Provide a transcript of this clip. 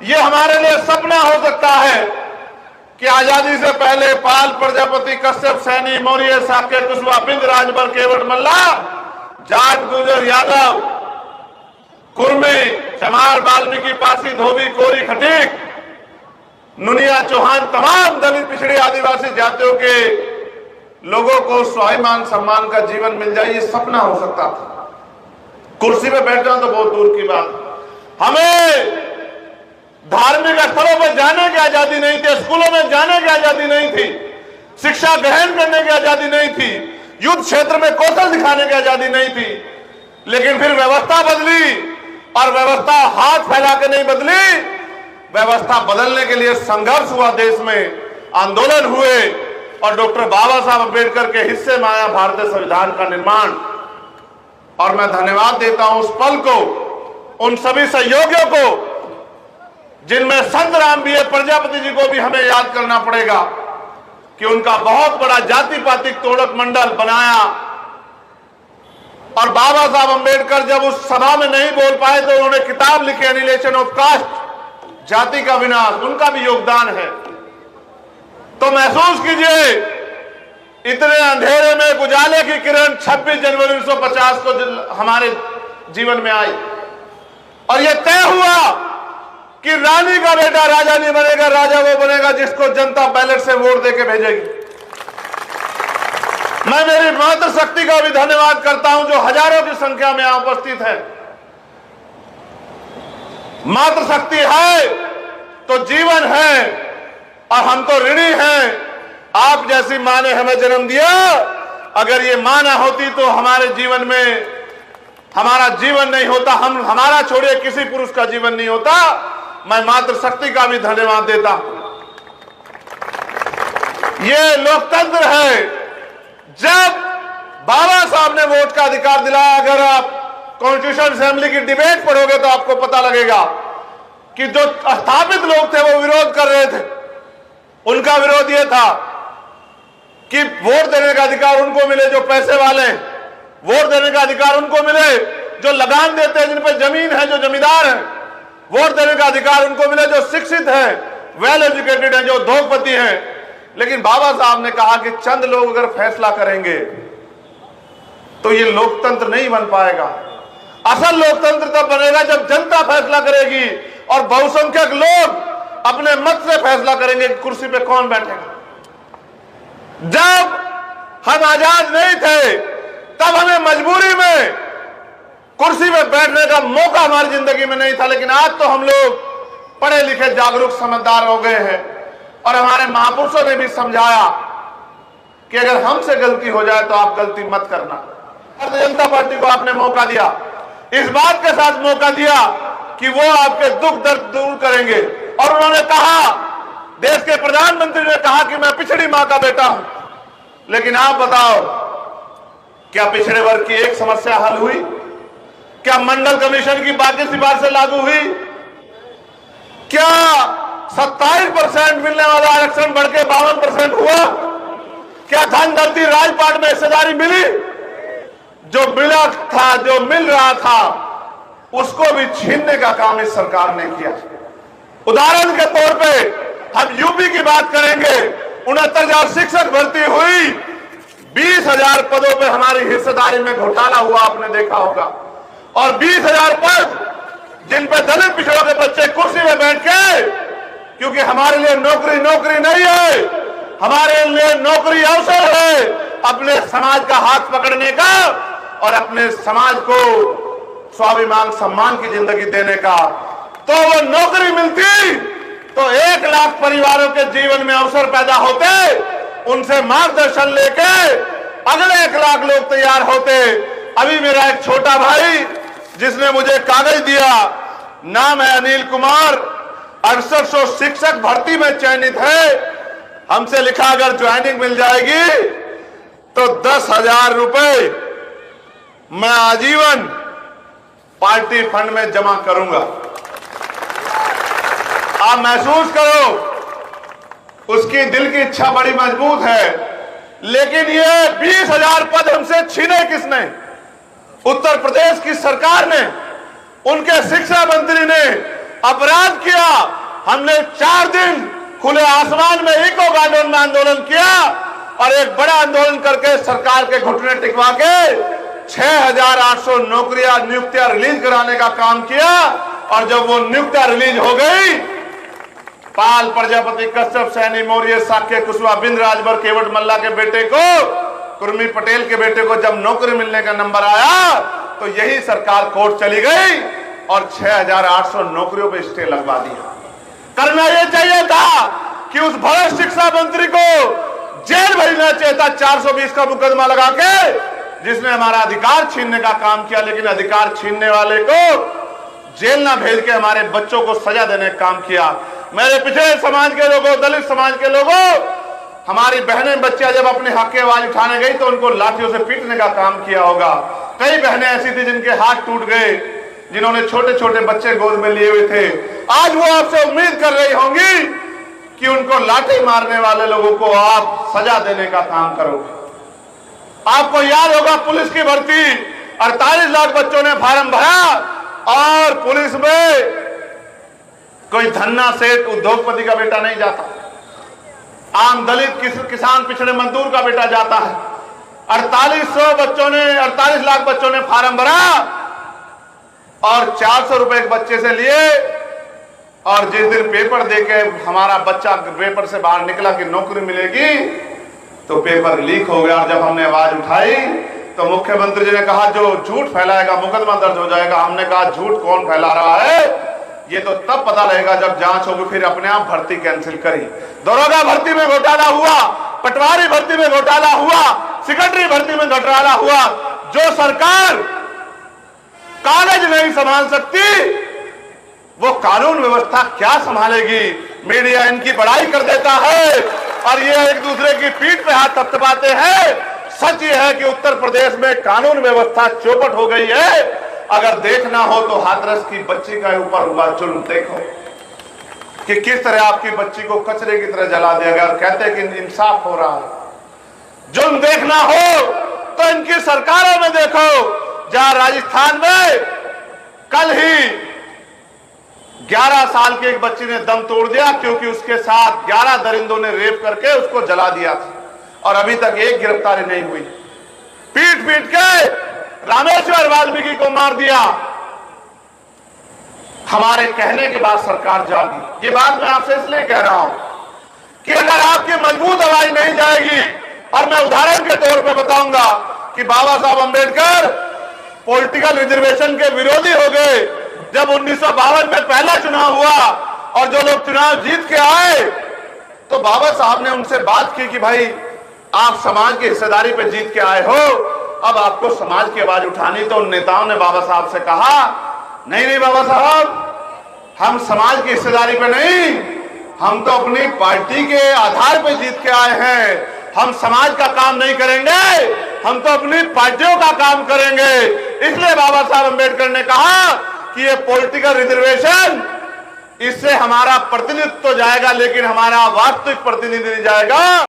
ये हमारे लिए सपना हो सकता है कि आजादी से पहले पाल, प्रजापति, कश्यप, सैनी, मौर्य, साक्य, कुशवा, बिंद, राजभर, केवट, मल्ला, जाट, गुजर, यादव, कुर्मी, चमार, वाल्मीकि, पासी, धोबी, कोरी, खटीक, नुनिया, चौहान, तमाम दलित, पिछड़ी, आदिवासी जातियों के लोगों को स्वाभिमान सम्मान का जीवन मिल जाए, ये सपना हो सकता था। कुर्सी पे बैठ जाओ तो बहुत दूर की बात। हमें धार्मिक स्थलों पर जाने की आजादी नहीं थी, स्कूलों में जाने की आजादी नहीं थी, शिक्षा ग्रहण करने की आजादी नहीं थी, युद्ध क्षेत्र में कौशल दिखाने की आजादी नहीं थी। लेकिन फिर व्यवस्था बदली, और व्यवस्था हाथ फैला के नहीं बदली, व्यवस्था बदलने के लिए संघर्ष हुआ, देश में आंदोलन हुए, और डॉक्टर बाबा साहब अम्बेडकर के हिस्से में आया भारतीय संविधान का निर्माण। और मैं धन्यवाद देता हूं उस पल को, उन सभी सहयोगियों को, जिनमें संत राम बी प्रजापति जी को भी हमें याद करना पड़ेगा कि उनका बहुत बड़ा जाति पातिक तोड़क मंडल बनाया। और बाबा साहब अम्बेडकर जब उस सभा में नहीं बोल पाए तो उन्होंने किताब लिखी एनिहिलेशन ऑफ कास्ट, जाति का विनाश, उनका भी योगदान है। तो महसूस कीजिए, इतने अंधेरे में उजाले की किरण 26 जनवरी 1950 को हमारे जीवन में आई, और यह तय हुआ कि रानी का बेटा राजा नहीं बनेगा, राजा वो बनेगा जिसको जनता बैलेट से वोट देके भेजेगी। मैं मेरी मातृशक्ति का भी धन्यवाद करता हूं जो हजारों की संख्या में यहां उपस्थित है। मातृशक्ति है तो जीवन है, और हम तो ऋणी हैं। आप जैसी मां ने हमें जन्म दिया, अगर ये मां ना होती तो हमारे जीवन में हमारा जीवन नहीं होता, हमारा छोड़िए किसी पुरुष का जीवन नहीं होता। मैं मातृशक्ति का भी धन्यवाद देता हूं। ये लोकतंत्र है। जब बाबा साहब ने वोट का अधिकार दिलाया, अगर आप कॉन्स्टिट्यूशन असेंबली की डिबेट पढ़ोगे तो आपको पता लगेगा कि जो स्थापित लोग थे वो विरोध कर रहे थे। उनका विरोध ये था कि वोट देने का अधिकार उनको मिले जो पैसे वाले हैं, वोट देने का अधिकार उनको मिले जो लगान देते हैं, जिन पर जमीन है, जो जमींदार हैं, वोट देने का अधिकार उनको मिले जो शिक्षित हैं, वेल एजुकेटेड हैं, जो उद्योगपति हैं। लेकिन बाबा साहब ने कहा कि चंद लोग अगर फैसला करेंगे तो ये लोकतंत्र नहीं बन पाएगा। असल लोकतंत्र तब बनेगा जब जनता फैसला करेगी और बहुसंख्यक लोग अपने मत से फैसला करेंगे कि कुर्सी पे कौन बैठेगा। जब हम आजाद नहीं थे तब हमें मजबूरी में कुर्सी पे बैठने का मौका हमारी जिंदगी में नहीं था। लेकिन आज तो हम लोग पढ़े लिखे, जागरूक, समझदार हो गए हैं, और हमारे महापुरुषों ने भी समझाया कि अगर हमसे गलती हो जाए तो आप गलती मत करना। भारतीय जनता पार्टी को आपने मौका दिया, इस बात के साथ मौका दिया कि वो आपके दुख दर्द दूर करेंगे। और उन्होंने कहा, देश के प्रधानमंत्री ने कहा कि मैं पिछड़ी मां का बेटा हूं। लेकिन आप बताओ, क्या पिछड़े वर्ग की एक समस्या हल हुई? क्या मंडल कमीशन की बाकी सिफारिशें लागू हुई? क्या 27% मिलने वाला आरक्षण बढ़ के 52% हुआ? क्या धन धरती राजपाट में हिस्सेदारी मिली? जो मिला था, जो मिल रहा था, उसको भी छीनने का काम इस सरकार ने किया। उदाहरण के तौर पे हम यूपी की बात करेंगे, 69,000 शिक्षक भर्ती हुई, 20,000 पदों पे हमारी हिस्सेदारी में घोटाला हुआ, आपने देखा होगा। और 20,000 पद जिन पे दलित पिछड़ों के बच्चे कुर्सी में बैठ के, क्योंकि हमारे लिए नौकरी नौकरी नहीं है, हमारे लिए नौकरी अवसर है अपने समाज का हाथ पकड़ने का और अपने समाज को स्वाभिमान सम्मान की जिंदगी देने का। तो वो नौकरी मिलती तो 1 लाख परिवारों के जीवन में अवसर पैदा होते, उनसे मार्गदर्शन लेके अगले 1 लाख लोग तैयार होते। अभी मेरा एक छोटा भाई जिसने मुझे कागज दिया, नाम है अनिल कुमार, 6800 शिक्षक भर्ती में चयनित है। हमसे लिखा अगर ज्वाइनिंग मिल जाएगी तो 10,000 रुपए मैं आजीवन पार्टी फंड में जमा करूंगा। आप महसूस करो, उसकी दिल की इच्छा बड़ी मजबूत है। लेकिन ये 20,000 पद हमसे छीने किसने? उत्तर प्रदेश की सरकार ने, उनके शिक्षा मंत्री ने, अपराध किया। हमने 4 दिन खुले आसमान में इको गार्डन में आंदोलन किया और एक बड़ा आंदोलन करके सरकार के घुटने टिकवा के 6,800 नौकरियां नियुक्तियां रिलीज कराने का काम किया। और जब वो नियुक्तियां रिलीज हो गई, पाल, प्रजापति, कश्यप, सैनी, मौर्य, साक्य, कुशवाहा, बिंद, राजभर, केवट मल्ला के बेटे को, कुर्मी पटेल के बेटे को जब नौकरी मिलने का नंबर आया तो यही सरकार कोर्ट चली गई और 6,800 नौकरियों पे स्टे लगवा दिया। करना यह चाहिए था कि उस भ्रष्ट शिक्षा मंत्री को जेल भेजना चाहिए था 420 का मुकदमा लगा के, जिसने हमारा अधिकार छीनने का काम किया। लेकिन अधिकार छीनने वाले को जेल ना भेज के हमारे बच्चों को सजा देने का काम किया। मेरे पिछड़े समाज के लोगों, दलित समाज के लोगों, हमारी बहनें बच्चियां जब अपने हक की आवाज उठाने गई तो उनको लाठियों से पीटने का काम किया होगा। कई बहनें ऐसी थी जिनके हाथ टूट गए, जिन्होंने छोटे छोटे बच्चे गोद में लिए हुए थे। आज वो आपसे उम्मीद कर रही होंगी कि उनको लाठी मारने वाले लोगों को आप सजा देने का काम करोगे। आपको याद होगा पुलिस की भर्ती, 48 लाख बच्चों ने फार्म भरा और पुलिस में कोई धन्ना सेठ उद्योगपति का बेटा नहीं जाता, आम दलित किसान पिछड़े मजदूर का बेटा जाता है। 48 लाख बच्चों ने फार्म भरा और 400 रुपए एक बच्चे से लिए। और जिस दिन पेपर देके हमारा बच्चा पेपर से बाहर निकला कि नौकरी मिलेगी, तो पेपर लीक हो गया। और जब हमने आवाज उठाई तो मुख्यमंत्री जी ने कहा जो झूठ फैलाएगा मुकदमा दर्ज हो जाएगा। हमने कहा झूठ कौन फैला रहा है ये तो तब पता लगेगा जब जांच होगी, फिर अपने आप भर्ती कैंसिल करी। दरोगा भर्ती में घोटाला हुआ, पटवारी भर्ती में घोटाला हुआ, सेक्रेटरी भर्ती में घोटाला हुआ। जो सरकार कागज नहीं संभाल सकती वो कानून व्यवस्था क्या संभालेगी। मीडिया इनकी बड़ाई कर देता है और ये एक दूसरे की पीठ पे हाथ थपथपाते हैं। सच ये है कि उत्तर प्रदेश में कानून व्यवस्था चौपट हो गई है। अगर देखना हो तो हाथरस की बच्ची का ऊपर हुआ जुल्म देखो कि किस तरह आपकी बच्ची को कचरे की तरह जला दिया गया और कहते हैं कि इंसाफ हो रहा है। जुल्म देखना हो तो इनकी सरकारों में देखो, जहां राजस्थान में कल ही 11 साल की एक बच्ची ने दम तोड़ दिया क्योंकि उसके साथ 11 दरिंदों ने रेप करके उसको जला दिया था और अभी तक एक गिरफ्तारी नहीं हुई। पीट पीट के रामेश्वर वाल्मीकि को मार दिया। हमारे कहने के बाद सरकार जागी। ये बात मैं आपसे इसलिए कह रहा हूं कि अगर आपकी मजबूत आवाज नहीं जाएगी, और मैं उदाहरण के तौर पे बताऊंगा कि बाबा साहब अंबेडकर पॉलिटिकल रिजर्वेशन के विरोधी हो गए जब 1952 में पहला चुनाव हुआ और जो लोग चुनाव जीत के आए तो बाबा साहब ने उनसे बात की कि भाई आप समाज की हिस्सेदारी पे जीत के आए हो, अब आपको समाज की आवाज उठानी। तो उन नेताओं ने बाबा साहब से कहा नहीं बाबा साहब, हम समाज की हिस्सेदारी पे नहीं, हम तो अपनी पार्टी के आधार पे जीत के आए हैं। हम समाज का काम नहीं करेंगे, हम तो अपनी पार्टियों का काम करेंगे। इसलिए बाबा साहब अंबेडकर ने कहा कि ये पॉलिटिकल रिजर्वेशन, इससे हमारा प्रतिनिधित्व तो जाएगा लेकिन हमारा वास्तविक प्रतिनिधि नहीं जाएगा।